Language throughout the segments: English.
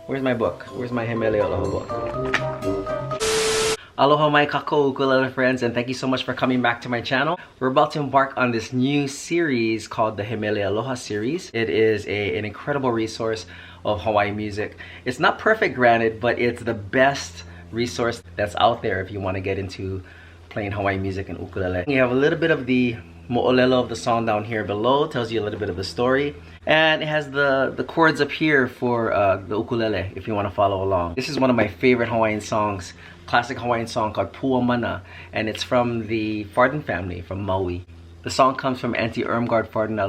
Where's my book? Where's my He Mele Aloha book? Aloha my kako ukulele friends, and thank you so much for coming back to my channel. We're about to embark on this new series called the He Mele Aloha series. It is an incredible resource of Hawaii music. It's not perfect, granted, but it's the best resource that's out there if you want to get into playing Hawaii music and ukulele. You have a little bit of the mo'olelo of the song down here below, tells you a little bit of the story, and it has the chords up here for the ukulele if you want to follow along. This is one of my favorite Hawaiian songs, classic Hawaiian song called Puamana, and it's from the Farden family from Maui. The song comes from Auntie Irmgard Farden.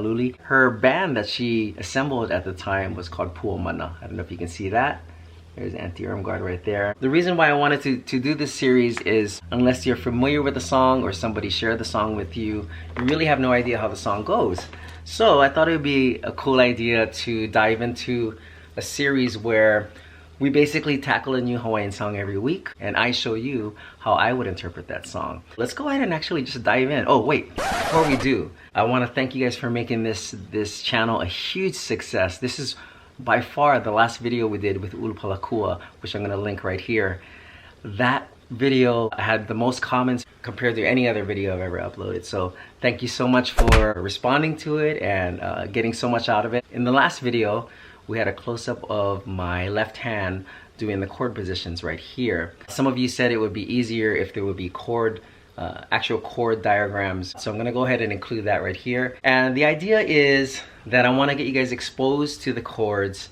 Her band that she assembled at the time was called Puamana. I don't know if you can see that. There's Auntie Irmgard right there. The reason why I wanted to do this series is, unless you're familiar with the song or somebody shared the song with you, you really have no idea how the song goes. So I thought it would be a cool idea to dive into a series where we basically tackle a new Hawaiian song every week, and I show you how I would interpret that song. Let's go ahead and actually just dive in. Oh wait, before we do, I want to thank you guys for making this channel a huge success. This is by far the last video we did with Ulupalakua, which I'm going to link right here. That video had the most comments compared to any other video I've ever uploaded. So thank you so much for responding to it and getting so much out of it. In the last video, we had a close-up of my left hand doing the chord positions right here. Some of you said it would be easier if there would be actual chord diagrams. So I'm gonna go ahead and include that right here. And the idea is that I wanna get you guys exposed to the chords,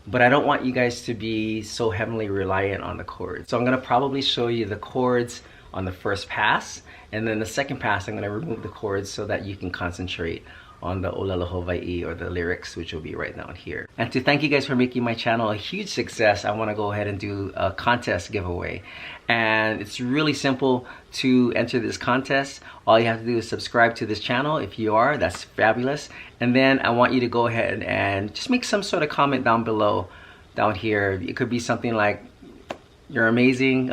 but I don't want you guys to be so heavily reliant on the chords. So I'm gonna probably show you the chords on the first pass, and then the second pass I'm gonna remove the chords so that you can concentrate on the ʻōlelo Hawaiʻi or the lyrics, which will be right down here. And to thank you guys for making my channel a huge success, I want to go ahead and do a contest giveaway. And it's really simple to enter this contest. All you have to do is subscribe to this channel. If you are, that's fabulous. And then I want you to go ahead and just make some sort of comment down below, down here. It could be something like, "You're amazing."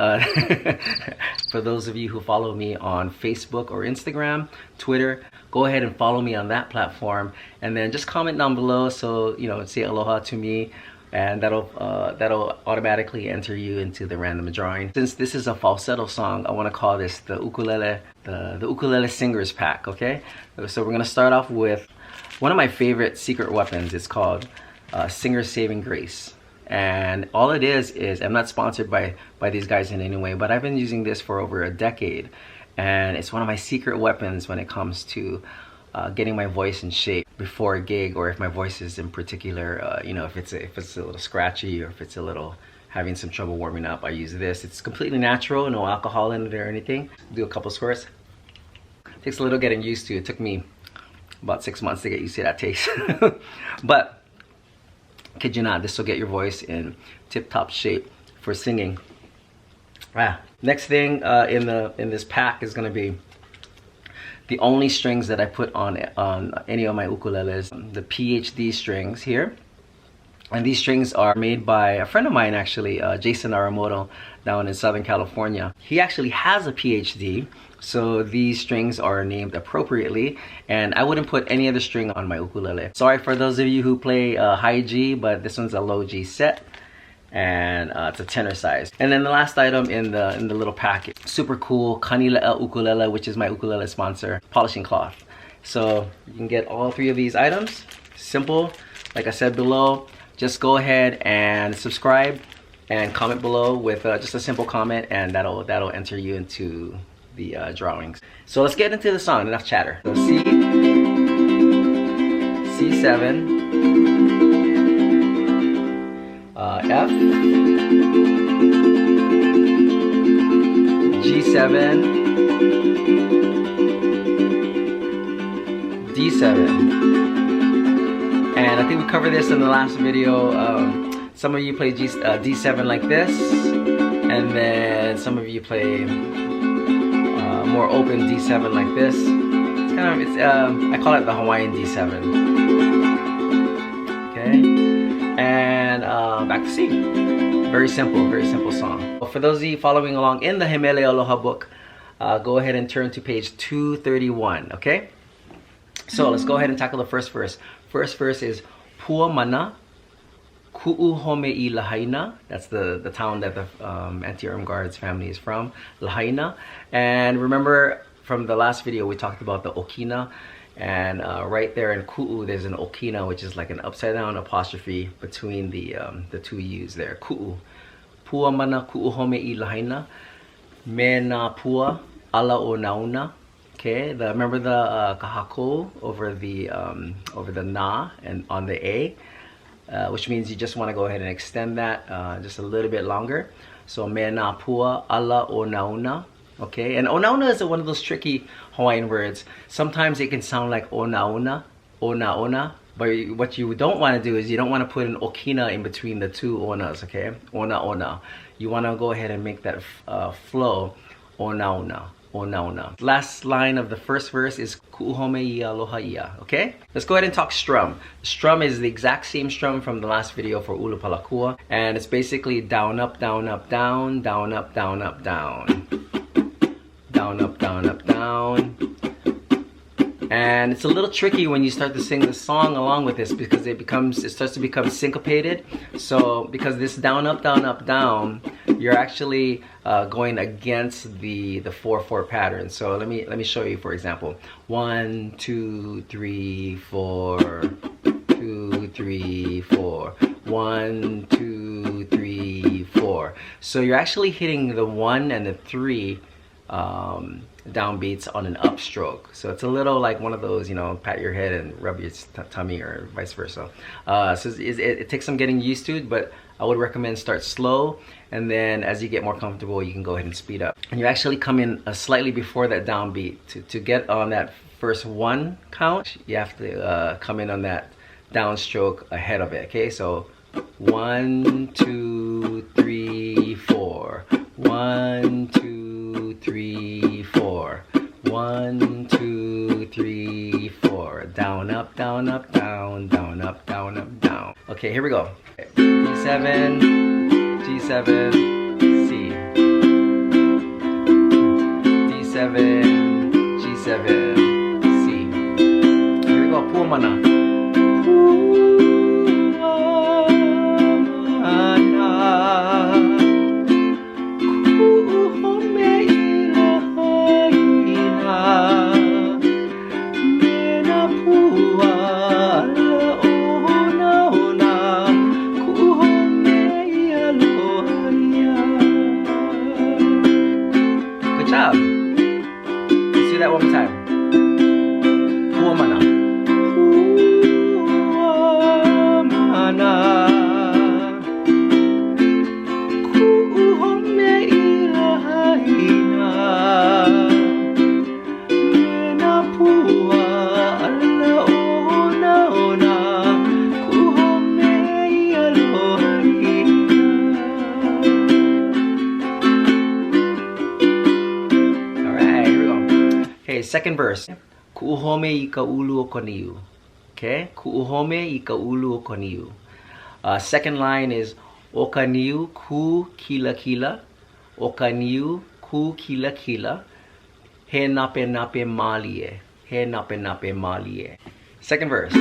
For those of you who follow me on Facebook or Instagram, Twitter, go ahead and follow me on that platform, and then just comment down below, so you know, say aloha to me, and that'll automatically enter you into the random drawing. Since this is a falsetto song, I want to call this the ukulele, the ukulele singers pack. Okay, so we're gonna start off with one of my favorite secret weapons. It's called Singer Saving Grace. And all it is I'm not sponsored by these guys in any way, but I've been using this for over a decade, and it's one of my secret weapons when it comes to getting my voice in shape before a gig, or if my voice is in particular, you know, if it's a little scratchy, or if it's a little having some trouble warming up, I use this. It's completely natural, no alcohol in it or anything. Do a couple squirts. Takes a little getting used to. It took me about 6 months to get used to that taste. But kid you not, this will get your voice in tip-top shape for singing. Next thing in this pack is gonna be the only strings that I put on any of my ukuleles, the PhD strings here. And these strings are made by a friend of mine, actually, Jason Aramoto, down in Southern California. He actually has a PhD, so these strings are named appropriately, and I wouldn't put any other string on my ukulele. Sorry for those of you who play high G, but this one's a low G set, and it's a tenor size. And then the last item in the little packet, super cool Kanilea ukulele, which is my ukulele sponsor, polishing cloth. So you can get all three of these items. Simple, like I said below. Just go ahead and subscribe and comment below with just a simple comment, and that'll enter you into the drawings. So let's get into the song. Enough chatter. So C7, F, G7, D7. And I think we covered this in the last video. Some of you play D7 like this, and then some of you play more open D7 like this. It's kind of, I call it the Hawaiian D7. Okay, and back to C. Very simple song. For those of you following along in the He Mele Aloha book, go ahead and turn to page 231. Okay. So let's go ahead and tackle the first verse. First verse is Puamana, Ku'u Home'i Lahaina. That's the town that the anti-armed guards family is from, Lahaina. And remember from the last video we talked about the okina, and right there in ku'u there's an okina, which is like an upside down apostrophe between the two U's there. Ku'u. Puamana ku'u Home'i Lahaina. Me na pua ala o nauna. Okay, remember the kahako over the na and on the a, which means you just want to go ahead and extend that just a little bit longer. So me na pua ala o nauna. Okay, and onauna is one of those tricky Hawaiian words. Sometimes it can sound like onauna, ona, but what you don't want to do is you don't want to put an okina in between the two onas, okay? Ona. You want to go ahead and make that flow, onauna. Last line of the first verse is Ku'u Home'i Aloha ia, okay? Let's go ahead and talk strum. Strum is the exact same strum from the last video for Ulu Palakua, and it's basically down, up, down, up, down, down, up, down, up, down. Down, up, down, up, down. And it's a little tricky when you start to sing the song along with this because it starts to become syncopated. So because this down, up, down, up, down, you're actually going against the 4/4 pattern. So let me show you, for example. 1, 2, 3, 4. 2, 3, 4. 1, 2, 3, 4. So you're actually hitting the 1 and the 3 downbeats on an upstroke. So it's a little like one of those, you know, pat your head and rub your tummy or vice versa. So it takes some getting used to, but I would recommend start slow, and then as you get more comfortable you can go ahead and speed up. And you actually come in slightly before that downbeat. To get on that first 1 count, you have to come in on that downstroke ahead of it, okay? So 1, 2, 3, 4. 1, 2, 3, 4. 1, 2, 3, 4. Down, up, down, up, down, down, up, down, up, down. Okay, here we go. G7, G7, C. D7, G7, C. Here we go, Puamana. That one more time. Puamana. Puamana. Ku'u Home'i Lahaina. Mena pua ala ona. Ku'u Home'i Aloha. Okay, second verse. Ku'uhome I ka ulu o koniu. Okay, ku'uhome I ka ulu o koniu. Second line is o kaniu ku kila kila. O kaniu ku kila kila. He nape nape malie. He nape nape malie. Second verse.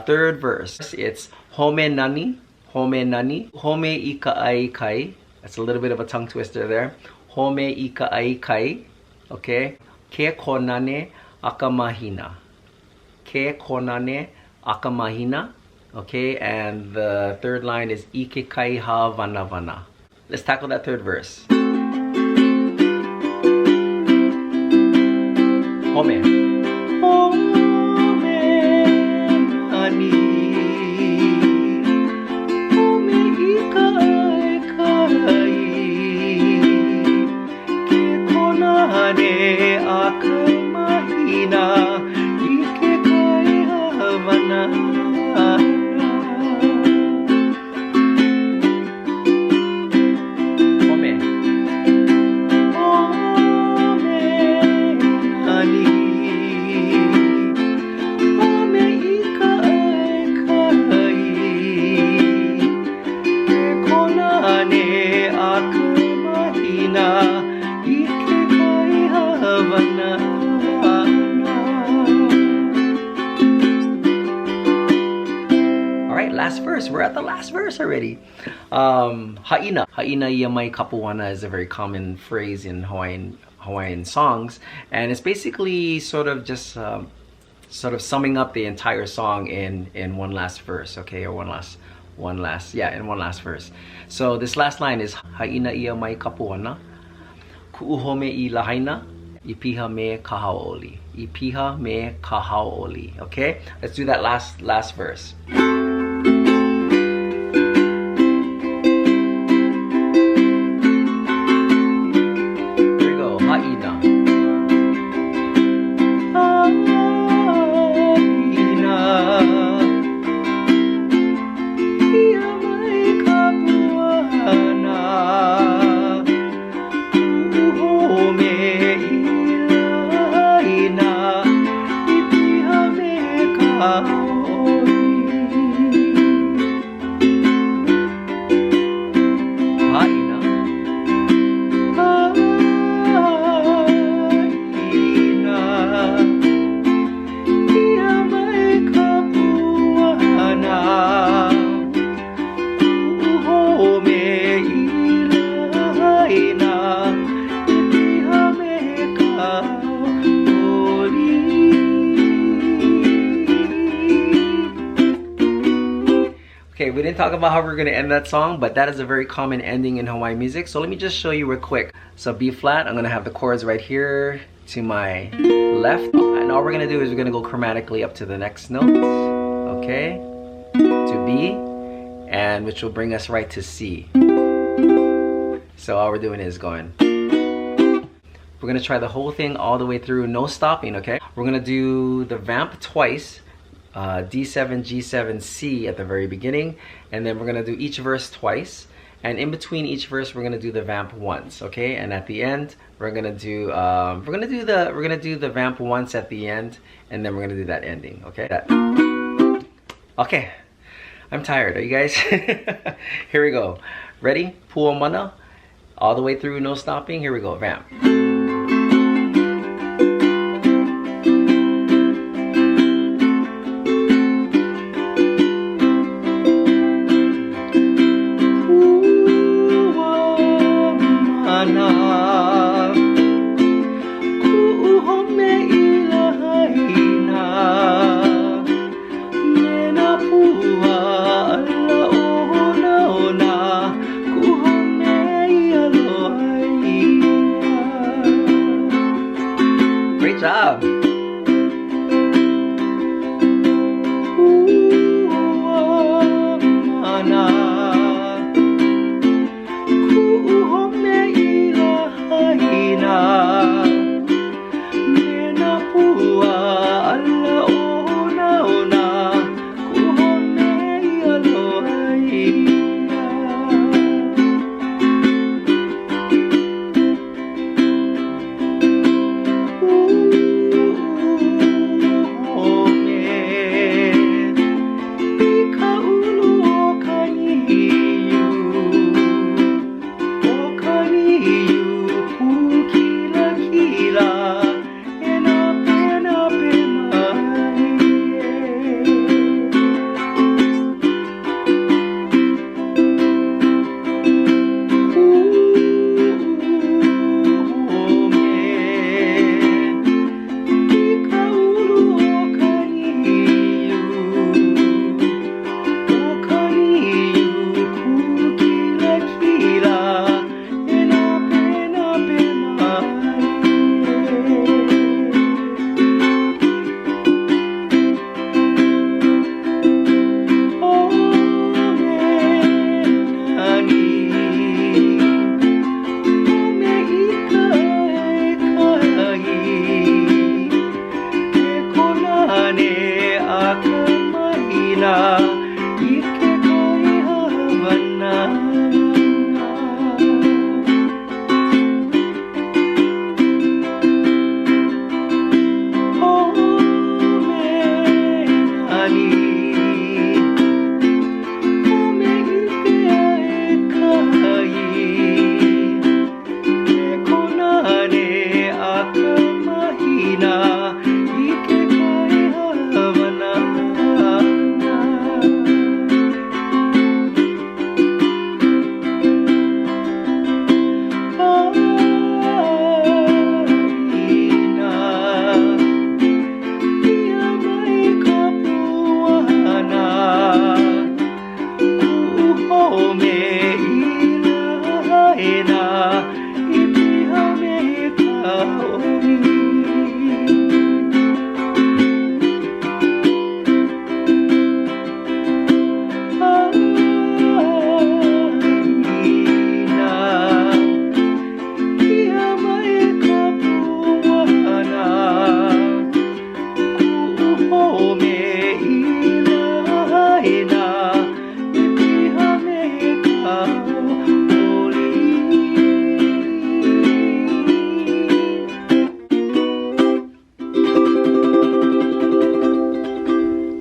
Third verse, it's home nani, home nani, home ika ai kai. That's a little bit of a tongue twister there. Home ika ai kai, okay? Ke konane akamahina. Ke konane akamahina, Okay, and the third line is Ike kai ha vana vana. Let's tackle that third verse. Home. Home nani. Home ikai kai. Ke konane akai mahina. Ike kai ha vana. Last verse. We're at the last verse already. Haina. Haina ia mai kapuana is a very common phrase in Hawaiian songs, and it's basically sort of just sort of summing up the entire song in one last verse, okay, or in one last verse. So this last line is Haina ia mai kapuana, ku'uhome I lahaina, ipiha me kahaoli. Ipiha me kahaoli. Okay, let's do that last verse. Okay, we didn't talk about how we're going to end that song, but that is a very common ending in Hawaiian music. So let me just show you real quick. So B flat, I'm going to have the chords right here to my left. And all we're going to do is we're going to go chromatically up to the next note. Okay, to B, and which will bring us right to C. So all we're doing is going. We're going to try the whole thing all the way through, no stopping, okay? We're going to do the vamp twice. D7, G7, C at the very beginning, and then we're gonna do each verse twice, and in between each verse we're gonna do the vamp once, okay? And at the end we're gonna do the vamp once at the end, and then we're gonna do that ending, okay? Okay, I'm tired. Are you guys? Here we go. Ready? Puamana, all the way through, no stopping. Here we go. Vamp.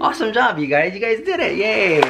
Awesome job, you guys. You guys did it. Yay.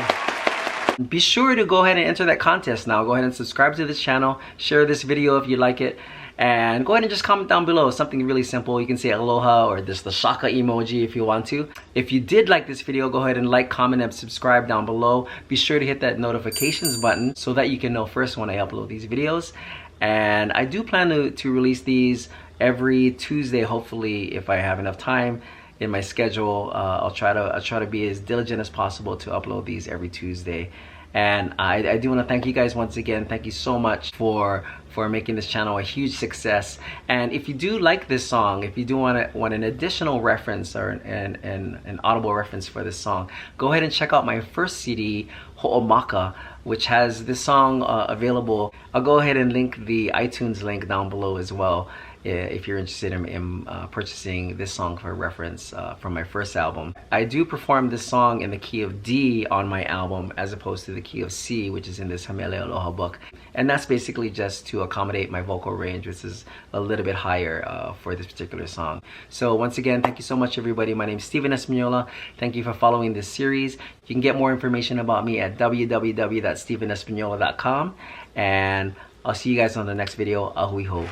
Be sure to go ahead and enter that contest now. Go ahead and subscribe to this channel. Share this video if you like it. And go ahead and just comment down below something really simple. You can say aloha or just the shaka emoji if you want to. If you did like this video, go ahead and like, comment, and subscribe down below. Be sure to hit that notifications button so that you can know first when I upload these videos. And I do plan to release these every Tuesday, hopefully, if I have enough time in my schedule. I'll try to be as diligent as possible to upload these every Tuesday. And I do want to thank you guys once again. Thank you so much for making this channel a huge success. And if you do like this song, if you do want an additional reference or an audible reference for this song, go ahead and check out my first CD, Ho'omaka, which has this song available. I'll go ahead and link the iTunes link down below as well, if you're interested in purchasing this song for reference from my first album. I do perform this song in the key of D on my album as opposed to the key of C, which is in this He Mele Aloha book. And that's basically just to accommodate my vocal range, which is a little bit higher for this particular song. So once again, thank you so much, everybody. My name is Steven Espaniola. Thank you for following this series. You can get more information about me at www.stevenespaniola.com. And I'll see you guys on the next video. Ahui ho.